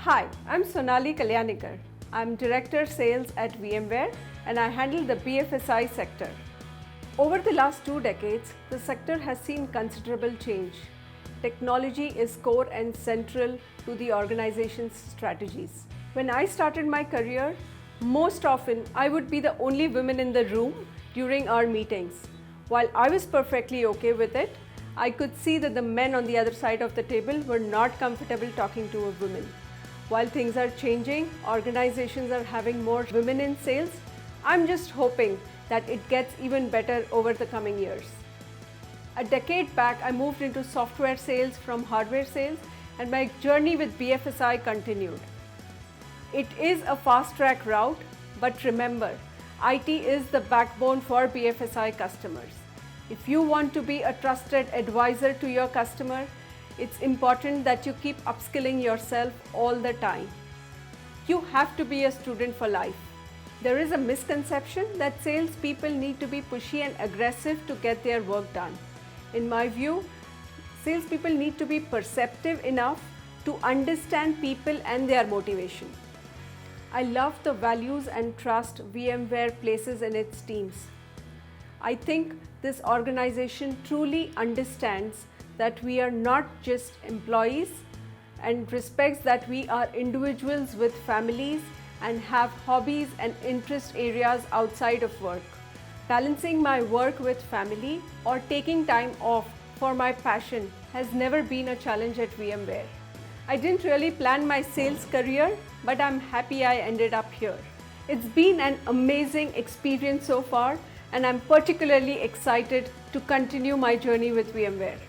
Hi, I'm Sonali Kalyanikar. I'm Director Sales at VMware and I handle the BFSI sector. Over the last 2 decades, the sector has seen considerable change. Technology is core and central to the organization's strategies. When I started my career, most often I would be the only woman in the room during our meetings. While I was perfectly okay with it, I could see that the men on the other side of the table were not comfortable talking to a woman. While things are changing, organizations are having more women in sales. I'm just hoping that it gets even better over the coming years. A decade back, I moved into software sales from hardware sales, and my journey with BFSI continued. It is a fast-track route, but remember, IT is the backbone for BFSI customers. If you want to be a trusted advisor to your customer, it's important that you keep upskilling yourself all the time. You have to be a student for life. There is a misconception that salespeople need to be pushy and aggressive to get their work done. In my view, salespeople need to be perceptive enough to understand people and their motivation. I love the values and trust VMware places in its teams. I think this organization truly understands that we are not just employees and respects that we are individuals with families and have hobbies and interest areas outside of work. Balancing my work with family or taking time off for my passion has never been a challenge at VMware. I didn't really plan my sales career, but I'm happy I ended up here. It's been an amazing experience so far, and I'm particularly excited to continue my journey with VMware.